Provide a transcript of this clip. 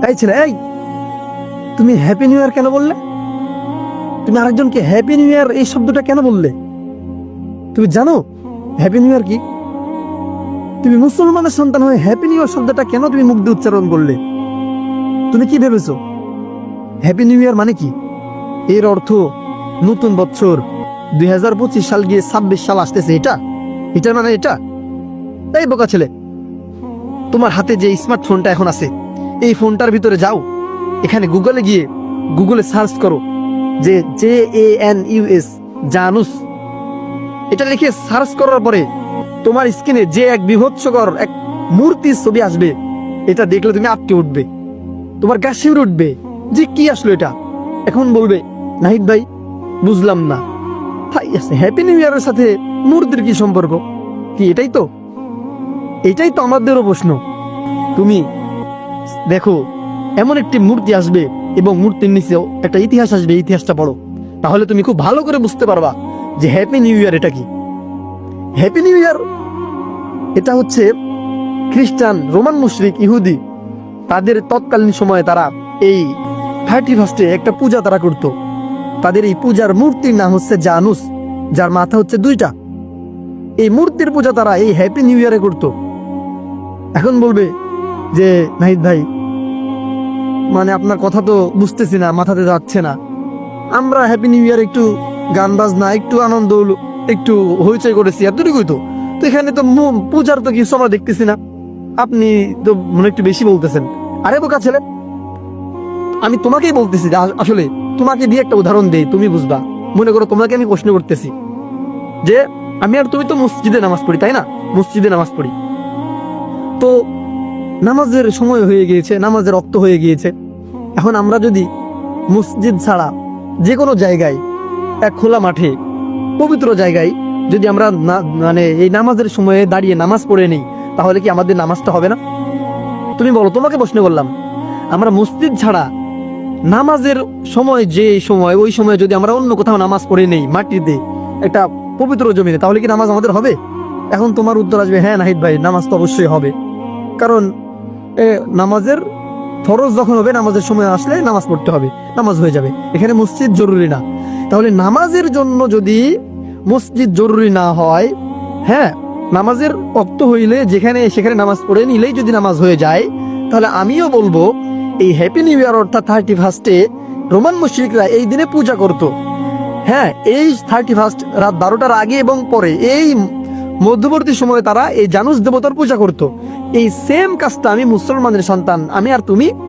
এই ছেলে, এই তুমি হ্যাপি নিউ ইয়ার কেন বললে? তুমি আরেকজনকে হ্যাপি নিউ ইয়ার এই শব্দটা কেন বললে? তুমি জানো হ্যাপি নিউ ইয়ার কি? তুমি মুসলমানের সন্তান হয়ে হ্যাপি নিউ ইয়ার শব্দটা কেন তুমি মুখ দিয়ে উচ্চারণ করলে? তুমি কি ভেবেছো হ্যাপি নিউ ইয়ার মানে কি? এর অর্থ নতুন বছর, 2025 সাল গিয়ে 26 সাল আসতেছে, এটার মানে এটা? এই বোকা ছেলে, তোমার হাতে যে স্মার্টফোনটা এখন আছে, এই ফোনটার ভিতরে যাও, এখানে গুগলে গিয়ে গুগলে সার্চ করো যে JANUS, জানুস, এটা লিখে সার্চ করার পরে তোমার স্ক্রিনে যে এক বিভৎসকর এক মূর্তির ছবি আসবে, এটা দেখলে তুমি আটকে উঠবে, তোমার গা শিউরে উঠবে যে কি আসলো এটা। এখন বলবে, নাহিদ ভাই বুঝলাম না, হ্যাপি নিউ ইয়ারের সাথে মূর্তির কি সম্পর্ক? কি এটাই তো আমাদেরও প্রশ্ন। তুমি দেখো, এমন একটি মূর্তি আসবে এবং মূর্তির নিচেও একটা ইতিহাস আসবে, ইতিহাসটা পড়ো, তাহলে তুমি খুব ভালো করে বুঝতে পারবা যে হ্যাপি নিউ ইয়ার এটা কি। হ্যাপি নিউ ইয়ার এটা হচ্ছে খ্রিস্টান, রোমান মুশরিক, ইহুদি, তাদের তৎকালীন সময়ে তারা এই 31 একটা পূজা তারা করত। তাদের এই পূজার মূর্তির নাম হচ্ছে জানুস, যার মাথা হচ্ছে 2টা। এই মূর্তির পূজা তারা এই হ্যাপি নিউ ইয়ারে করত। এখন বলবে যে নাহিদ ভাই, মানে আপনার কথা তো বুঝতেছি না, মাথাতে যাচ্ছে না। আমরা হ্যাপি নিউ ইয়ার একটু গান বাজনা, একটু আনন্দ, একটু হইচই করেছি, এতটুকুই তো। তো এখানে তো পূজার তো কিছু আমরা দেখতেছি না, আপনি তো মনে একটু বেশি বলতেছেন। আরে বোকা ছেলে, আমি তোমাকেই বলতেছি, আসলে তোমাকে দিয়ে একটা উদাহরণ দেই, তুমি বুঝবা। মনে করো তোমাকে আমি প্রশ্ন করতেছি যে আমি আর তুমি তো মসজিদে নামাজ পড়ি, তাই না? মসজিদে নামাজ পড়ি, তো নামাজের সময় হয়ে গিয়েছে, নামাজের রক্ত হয়ে গিয়েছে। এখন আমরা যদি মসজিদ ছাড়া যে কোনো জায়গায়, এক খোলা মাঠে, পবিত্র জায়গায় যদি আমরা মানে এই নামাজের সময়ে দাঁড়িয়ে নামাজ পড়ে নেই, তাহলে কি আমাদের নামাজটা হবে না? তুমি বলো, তোমাকে প্রশ্ন করলাম। আমরা মসজিদ ছাড়া নামাজের সময়, যে সময়, ওই সময় যদি আমরা অন্য কোথাও নামাজ পড়ে নেই, মাটিতে একটা পবিত্র জমিনে, তাহলে কি নামাজ আমাদের হবে? এখন তোমার উত্তর আসবে, হ্যাঁ নাহিদ ভাই, নামাজ তো অবশ্যই হবে, কারণ নামাজের ফরজ যখন হবে, নামাজের সময় আসলে নামাজ পড়তে হবে, নামাজ হয়ে যাবে, এখানে মসজিদ জরুরি না। তাহলে নামাজের জন্য যদি মসজিদ জরুরি না হয়, হ্যাঁ, নামাজের ওয়াক্ত হইলে যেখানে সেখানে নামাজ পড়ে নিলেই যদি নামাজ হয়ে যায়, তাহলে আমিও বলবো এই হ্যাপি নিউ ইয়ার অর্থাৎ 31 রোমান মুশরিকরা এই দিনে পূজা করত। হ্যাঁ, এই 31 রাত 12টার আগে এবং পরে, এই মধ্যবর্তী সময়ে তারা এই জানুস দেবতার পূজা করত। এই সেম কাজটা আমি মুসলমানের সন্তান, আমি আর তুমি